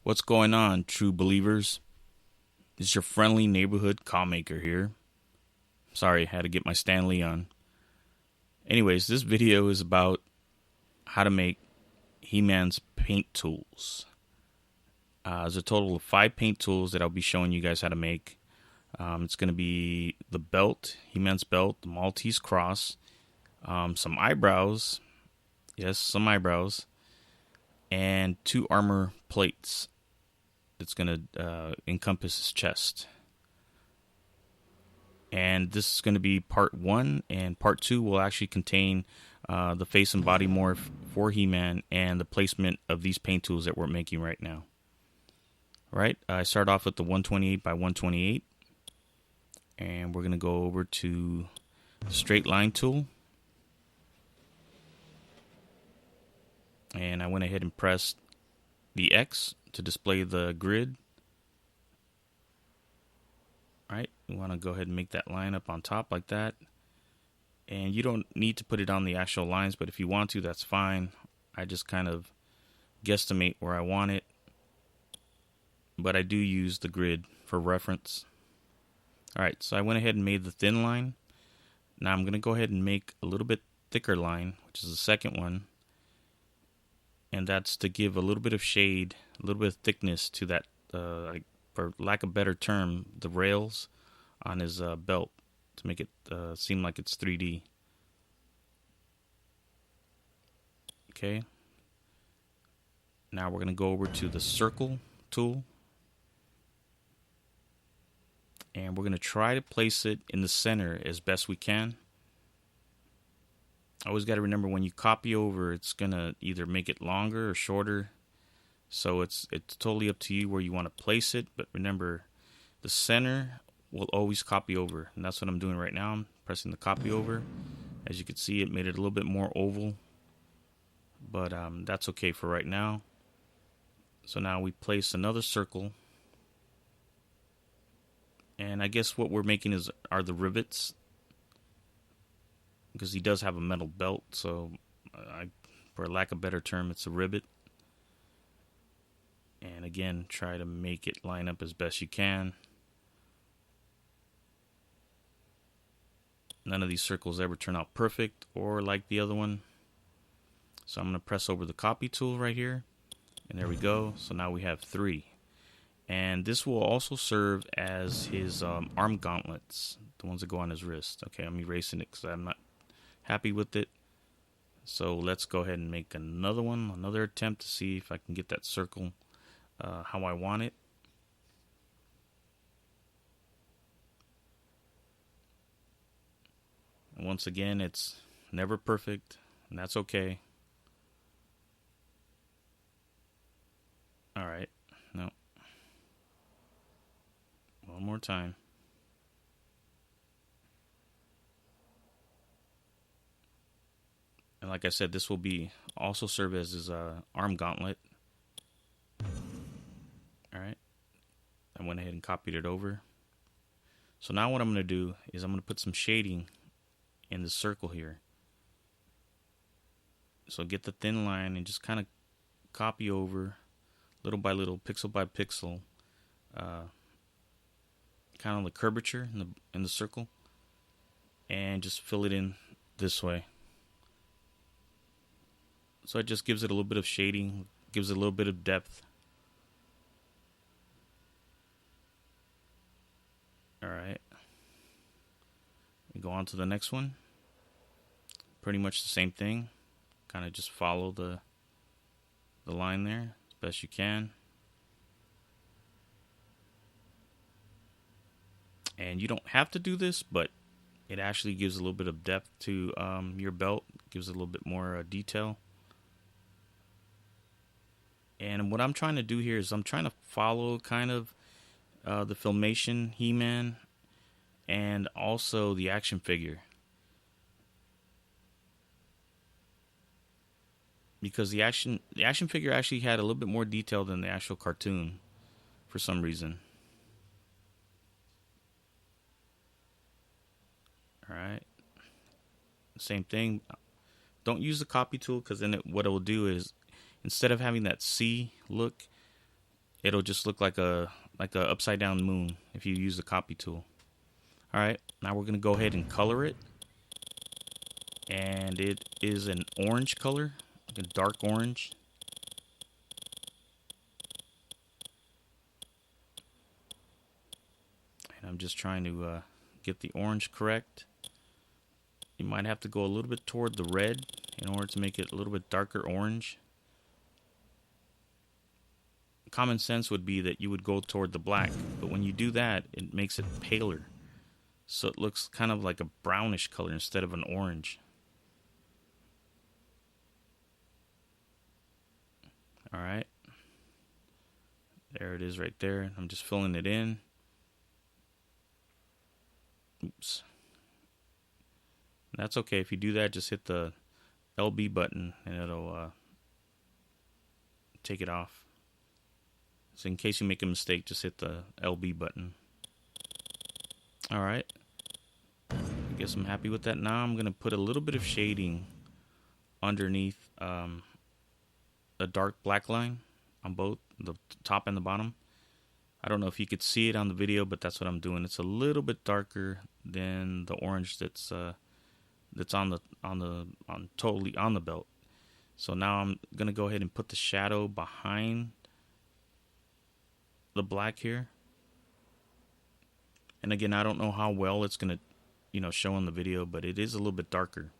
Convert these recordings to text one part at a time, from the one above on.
What's going on, true believers? It's your friendly neighborhood caw maker here. Sorry, I had to get my Stanley on. Anyways, this video is about how to make He-Man's paint tools. There's a total of 5 paint tools that I'll be showing you guys how to make. It's going to be the belt, He-Man's belt, the Maltese Cross, some eyebrows, yes, some eyebrows, and 2 armor plates. It's going to encompass his chest. And this is going to be part 1, and part 2 will actually contain the face and body morph for He-Man and the placement of these paint tools that we're making right now. Right, I start off with the 128 by 128, and we're going to go over to the straight line tool. And I went ahead and pressed the X to display the grid. Alright, we want to go ahead and make that line up on top like that. And you don't need to put it on the actual lines, but if you want to, that's fine. I just kind of guesstimate where I want it. But I do use the grid for reference. Alright, so I went ahead and made the thin line. Now I'm going to go ahead and make a little bit thicker line, which is the second one. And that's to give a little bit of shade, a little bit of thickness to that, for lack of a better term, the rails on his belt, to make it seem like it's 3D. Okay. Now we're going to go over to the circle tool. And we're going to try to place it in the center as best we can. Always got to remember, when you copy over, it's going to either make it longer or shorter. So it's totally up to you where you want to place it. But remember, the center will always copy over. And that's what I'm doing right now. I'm pressing the copy over. As you can see, it made it a little bit more oval. But that's okay for right now. So now we place another circle. And I guess what we're making are the rivets, because he does have a metal belt, so for lack of a better term, it's a rivet. And again, try to make it line up as best you can. None of these circles ever turn out perfect or like the other one. So I'm going to press over the copy tool right here, and there we go. So now we have 3. And this will also serve as his arm gauntlets, the ones that go on his wrist. Okay, I'm erasing it because I'm not happy with it. So let's go ahead and make another one, another attempt to see if I can get that circle how I want it. And once again, it's never perfect, and that's okay. Alright, no. One more time. And like I said, this will be also serve as his arm gauntlet. Alright. I went ahead and copied it over. So now what I'm going to do is I'm going to put some shading in the circle here. So get the thin line and just kind of copy over little by little, pixel by pixel, kind of the curvature in the circle, and just fill it in this way. So it just gives it a little bit of shading, gives it a little bit of depth. Alright. We go on to the next one. Pretty much the same thing. Kind of just follow the line there as best you can. And you don't have to do this, but it actually gives a little bit of depth to your belt. Gives it a little bit more detail. And what I'm trying to do here is I'm trying to follow kind of the Filmation He-Man and also the action figure. Because the action figure actually had a little bit more detail than the actual cartoon for some reason. Alright. Same thing. Don't use the copy tool, because then what it will do is, instead of having that C look, it'll just look like a upside down moon if you use the copy tool. All right, now we're gonna go ahead and color it, and it is an orange color, like a dark orange. And I'm just trying to get the orange correct. You might have to go a little bit toward the red in order to make it a little bit darker orange. Common sense would be that you would go toward the black, but when you do that, it makes it paler. So it looks kind of like a brownish color instead of an orange. All right. There it is right there. I'm just filling it in. Oops. That's okay. If you do that, just hit the LB button and it'll take it off. So in case you make a mistake, just hit the LB button. All right. I guess I'm happy with that. Now I'm going to put a little bit of shading underneath the dark black line on both the top and the bottom. I don't know if you could see it on the video, but that's what I'm doing. It's a little bit darker than the orange that's totally on the belt. So now I'm gonna go ahead and put the shadow behind the black here. And again, I don't know how well it's gonna, show in the video, but it is a little bit darker.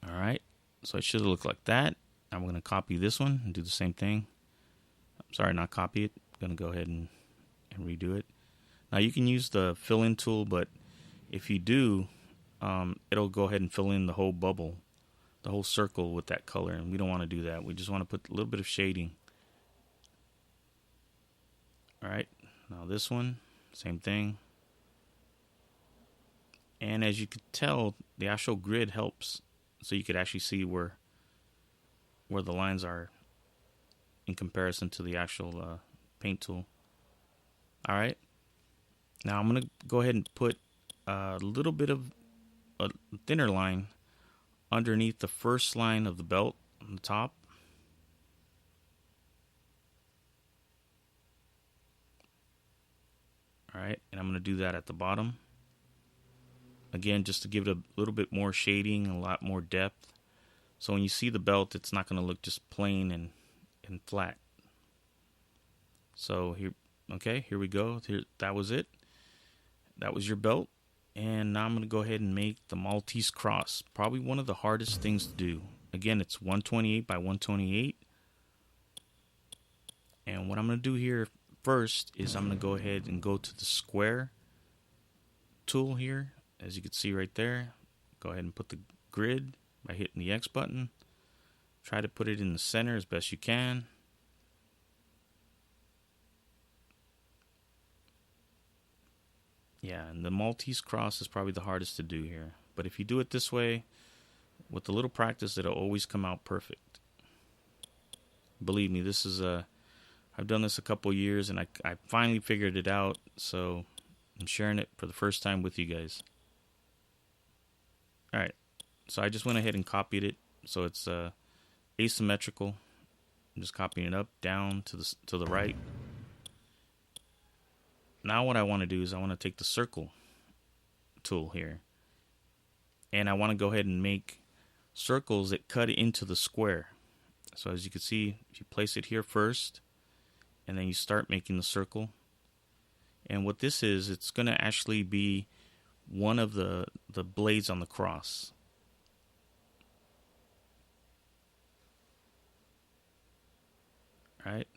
All right, so it should look like that. I'm going to copy this one and do the same thing. I'm sorry, not copy it. I'm going to go ahead and redo it. Now you can use the fill-in tool, but if you do, it'll go ahead and fill in the whole bubble, the whole circle with that color, and we don't want to do that. We just want to put a little bit of shading. All right, now this one, same thing. And as you could tell, the actual grid helps, so you could actually see where the lines are in comparison to the actual paint tool. All right. Now I'm going to go ahead and put a little bit of a thinner line underneath the first line of the belt on the top. All right. And I'm going to do that at the bottom. Again, just to give it a little bit more shading, a lot more depth. So when you see the belt, it's not going to look just plain and flat. So here, okay, here we go. Here, that was it. That was your belt. And now I'm going to go ahead and make the Maltese Cross. Probably one of the hardest things to do. Again, it's 128 by 128. And what I'm going to do here first is I'm going to go ahead and go to the square tool here. As you can see right there, go ahead and put the grid by hitting the X button. Try to put it in the center as best you can. Yeah, and the Maltese Cross is probably the hardest to do here. But if you do it this way, with a little practice, it'll always come out perfect. Believe me, this is I've done this a couple years, and I finally figured it out. So I'm sharing it for the first time with you guys. All right, so I just went ahead and copied it, so it's asymmetrical. I'm just copying it up, down to the right. Now what I want to do is I want to take the circle tool here, and I want to go ahead and make circles that cut into the square. So as you can see, if you place it here first, and then you start making the circle. And what this is, it's going to actually be one of the blades on the cross. Right?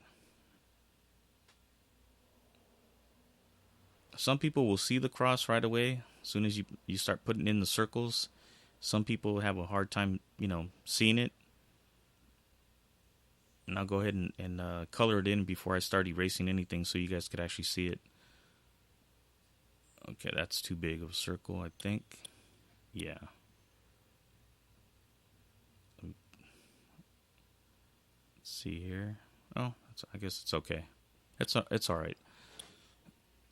Some people will see the cross right away as soon as you start putting in the circles. Some people have a hard time, seeing it. And I'll go ahead and color it in before I start erasing anything so you guys could actually see it. Okay, that's too big of a circle, I think. Yeah. Let's see here. Oh, I guess it's okay. It's all right.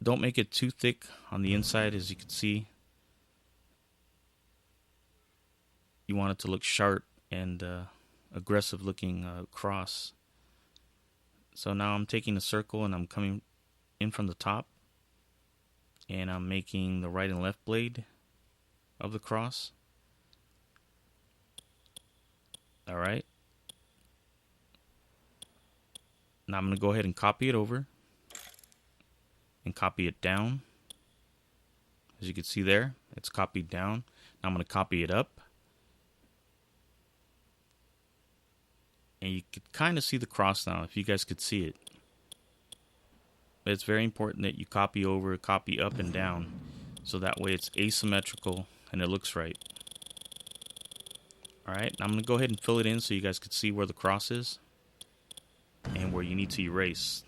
Don't make it too thick on the inside, as you can see. You want it to look sharp and aggressive looking cross. So now I'm taking a circle and I'm coming in from the top, and I'm making the right and left blade of the cross. Alright. Now I'm going to go ahead and copy it over and copy it down. As you can see there, it's copied down. Now I'm going to copy it up. And you could kind of see the cross now, if you guys could see it. But it's very important that you copy over, copy up and down, so that way it's asymmetrical and it looks right. Alright, now I'm going to go ahead and fill it in so you guys could see where the cross is and where you need to erase.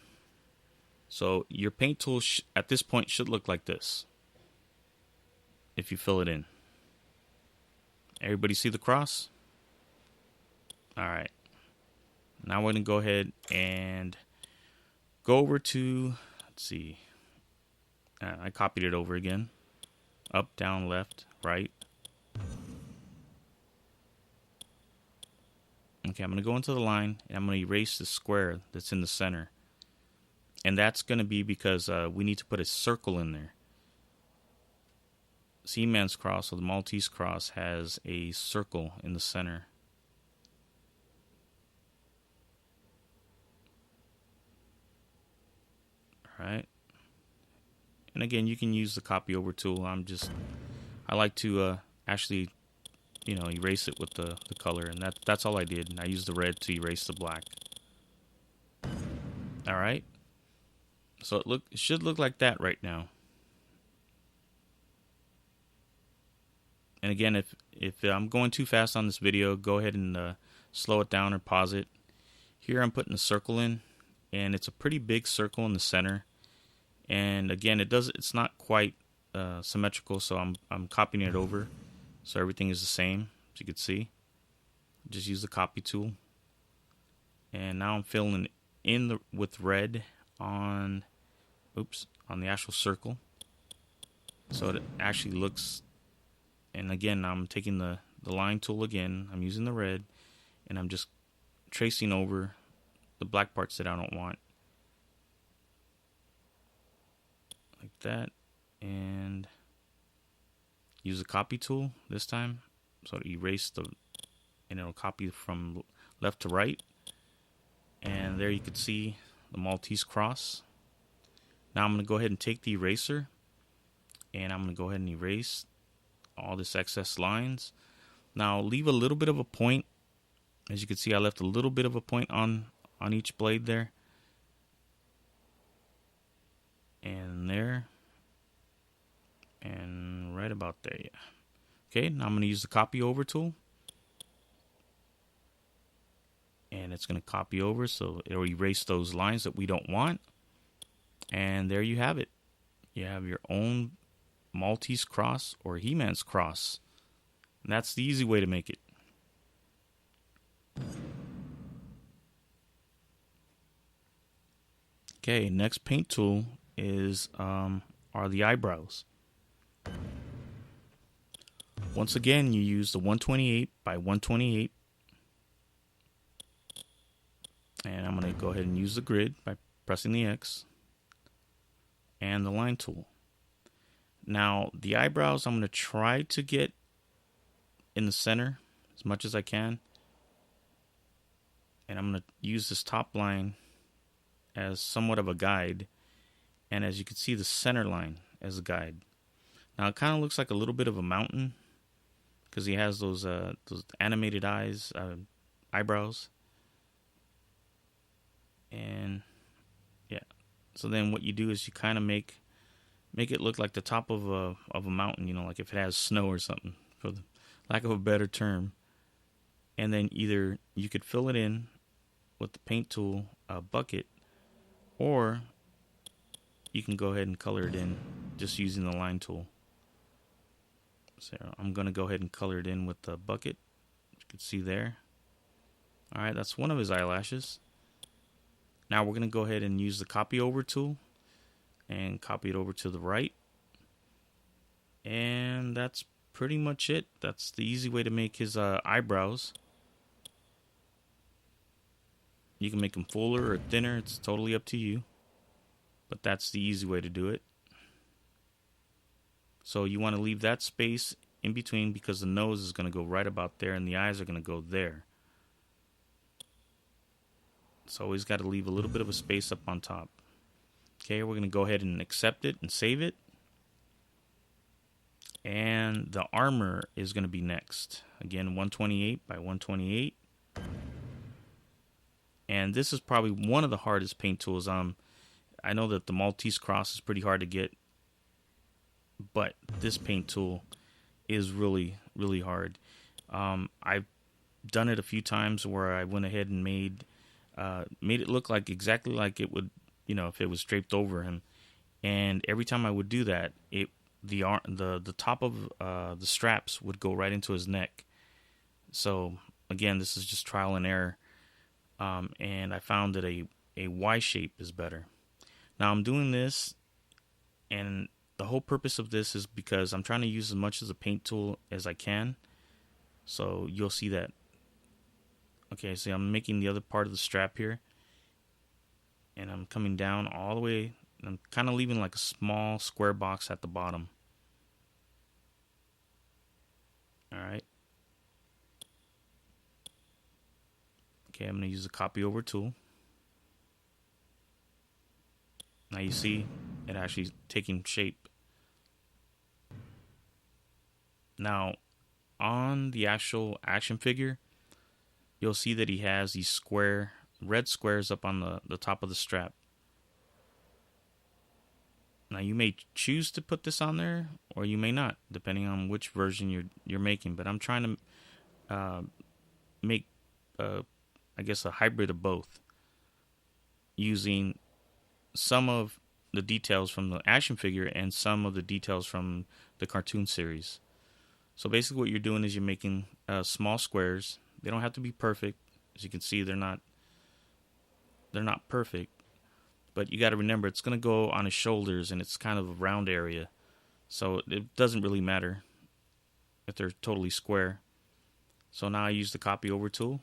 So your paint tool at this point should look like this if you fill it in. Everybody see the cross? Alright. Now we're going to go ahead and go over to, let's see, I copied it over again. Up, down, left, right. Okay, I'm going to go into the line and I'm going to erase the square that's in the center. And that's going to be because we need to put a circle in there. Seaman's Cross, or the Maltese Cross, has a circle in the center. Alright. And again, you can use the copy over tool. I like to actually, erase it with the color, and that's all I did. And I used the red to erase the black. Alright. So it should look like that right now. And again, if I'm going too fast on this video, go ahead and slow it down or pause it. Here I'm putting a circle in, and it's a pretty big circle in the center. And again, it's not quite symmetrical, so I'm copying it over so everything is the same, as you can see. Just use the copy tool. And now I'm filling in with red on the actual circle, so it actually looks. And again, I'm taking the line tool again. I'm using the red, and I'm just tracing over the black parts that I don't want, like that. And use the copy tool this time, so to erase and it'll copy from left to right. And there you can see the Maltese Cross. Now I'm going to go ahead and take the eraser, and I'm going to go ahead and erase all this excess lines. Now leave a little bit of a point. As you can see, I left a little bit of a point on each blade there. And there. And right about there, yeah. Okay, now I'm going to use the copy over tool. And it's going to copy over, so it'll erase those lines that we don't want. And there you have it. You have your own Maltese Cross or He-Man's Cross. And that's the easy way to make it. Okay, next paint tool are the eyebrows. Once again, you use the 128 by 128. And I'm going to go ahead and use the grid by pressing the X and the line tool. Now, the eyebrows I'm going to try to get in the center as much as I can. And I'm going to use this top line as somewhat of a guide. And as you can see, the center line as a guide. Now, it kind of looks like a little bit of a mountain because he has those animated eyebrows. And yeah, so then what you do is you kind of make it look like the top of a mountain, like if it has snow or something, for the lack of a better term. And then either you could fill it in with the paint tool, bucket, or you can go ahead and color it in just using the line tool. So I'm going to go ahead and color it in with the bucket. You can see there. Alright, that's one of his eyelashes. Now we're going to go ahead and use the copy over tool and copy it over to the right. And that's pretty much it. That's the easy way to make his eyebrows. You can make them fuller or thinner. It's totally up to you. But that's the easy way to do it. So you want to leave that space in between because the nose is going to go right about there and the eyes are going to go there. So always got to leave a little bit of a space up on top. Okay, we're going to go ahead and accept it and save it. And the armor is going to be next. Again, 128 by 128. And this is probably one of the hardest paint tools. I know that the Maltese Cross is pretty hard to get, but this paint tool is really, really hard. I've done it a few times where I went ahead and made it look like exactly like it would, if it was draped over him. And every time I would do that, the top of the straps would go right into his neck. So again, this is just trial and error. And I found that a Y shape is better. Now I'm doing this, and the whole purpose of this is because I'm trying to use as much as a paint tool as I can. So you'll see that. Okay, so I'm making the other part of the strap here, and I'm coming down all the way. I'm kind of leaving like a small square box at the bottom. All right. Okay, I'm going to use the copy over tool. Now you see it actually taking shape. Now, on the actual action figure, you'll see that he has these red squares up on the top of the strap. Now you may choose to put this on there, or you may not, depending on which version you're making. But I'm trying to make, I guess, a hybrid of both, using some of the details from the action figure and some of the details from the cartoon series. So basically what you're doing is you're making small squares. They don't have to be perfect. As you can see, they're not perfect. But you got to remember, it's going to go on his shoulders, and it's kind of a round area. So it doesn't really matter if they're totally square. So now I use the copy over tool.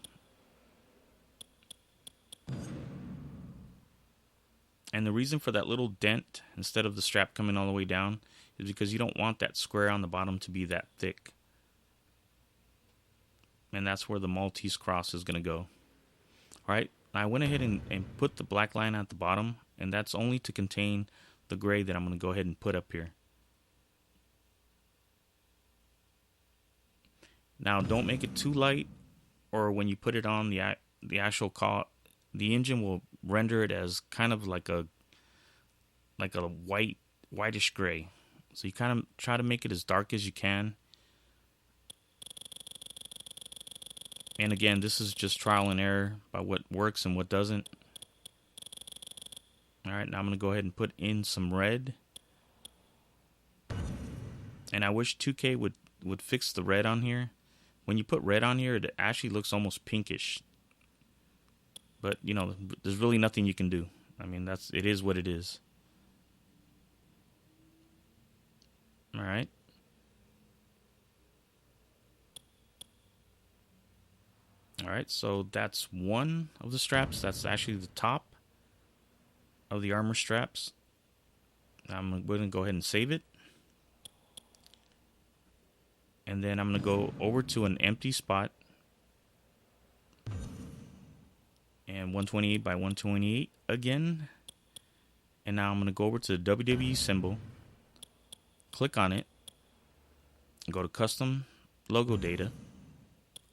And the reason for that little dent, instead of the strap coming all the way down, is because you don't want that square on the bottom to be that thick. And that's where the Maltese Cross is going to go. All right, I went ahead and put the black line at the bottom, and that's only to contain the gray that I'm going to go ahead and put up here. Now, don't make it too light, or when you put it on the actual car, the engine will render it as kind of like a whitish gray. So you kind of try to make it as dark as you can. And again, this is just trial and error by what works and what doesn't. All right, now I'm going to go ahead and put in some red. And I wish 2K would fix the red on here. When you put red on here, it actually looks almost pinkish. But, there's really nothing you can do. I mean, it is what it is. All right. All right, so that's one of the straps. That's actually the top of the armor straps. I'm going to go ahead and save it. And then I'm going to go over to an empty spot. And 128 by 128 again. And now I'm going to go over to the WWE symbol. Click on it. Go to custom logo data.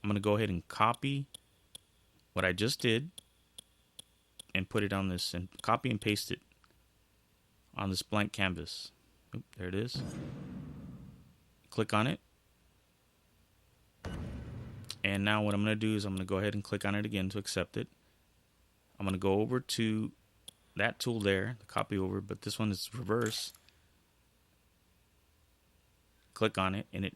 I'm going to go ahead and copy what I just did and put it on this, and copy and paste it on this blank canvas. Oop, there it is. Click on it. And now what I'm going to do is I'm going to go ahead and click on it again to accept it. I'm going to go over to that tool there, the copy over, but this one is reverse. Click on it, and it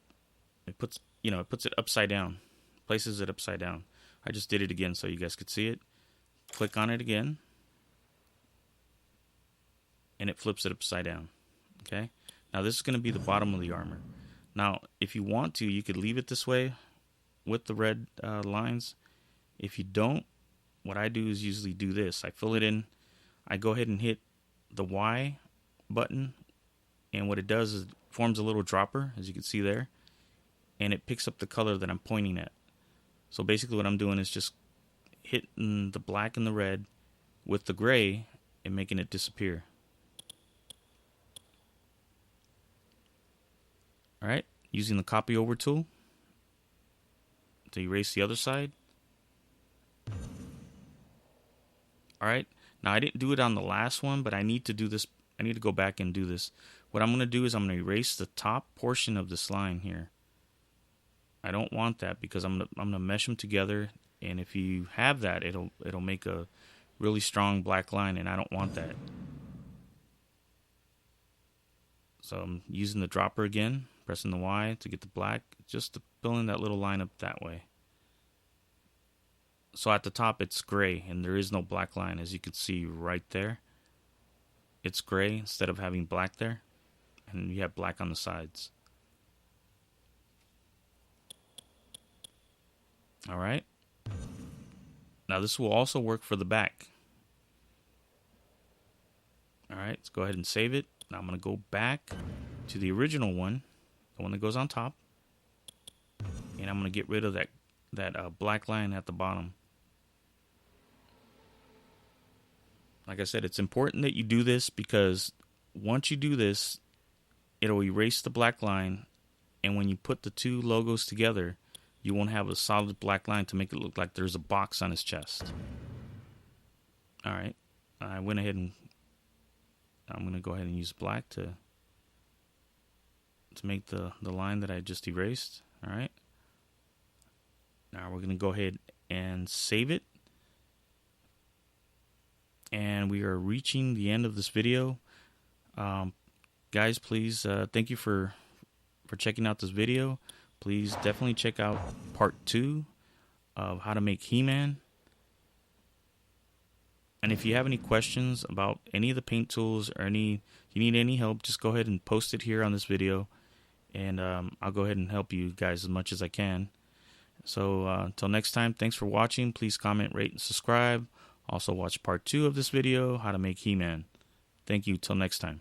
puts it upside down. Places it upside down. I just did it again so you guys could see it. Click on it again, and it flips it upside down. Okay. Now this is going to be the bottom of the armor. Now, if you want to, you could leave it this way with the red lines. If you don't, what I do is usually do this. I fill it in. I go ahead and hit the Y button, and what it does is it forms a little dropper, as you can see there, and it picks up the color that I'm pointing at. So basically what I'm doing is just hitting the black and the red with the gray and making it disappear. Alright, using the copy over tool to erase the other side. Alright, now I didn't do it on the last one, but I need to do this. I need to go back and do this. What I'm going to do is I'm going to erase the top portion of this line here. I don't want that because I'm going to mesh them together, and if you have that, it'll make a really strong black line, and I don't want that. So I'm using the dropper again, pressing the Y to get the black, just to fill in that little line up that way. So at the top it's gray, and there is no black line, as you can see right there. It's gray instead of having black there, and you have black on the sides. Alright. Now this will also work for the back. Alright, let's go ahead and save it. Now I'm going to go back to the original one, the one that goes on top, and I'm going to get rid of that black line at the bottom. Like I said, it's important that you do this because once you do this, it'll erase the black line, and when you put the two logos together, you won't have a solid black line to make it look like there's a box on his chest. Alright, I went ahead and I'm going to go ahead and use black to make the line that I just erased. Alright, now we're going to go ahead and save it. And we are reaching the end of this video. Guys, please, thank you for checking out this video. Please definitely check out part 2 of how to make He-Man. And if you have any questions about any of the paint tools or you need any help, just go ahead and post it here on this video, and I'll go ahead and help you guys as much as I can. So until next time, thanks for watching. Please comment, rate, and subscribe. Also watch part 2 of this video, how to make He-Man. Thank you. Till next time.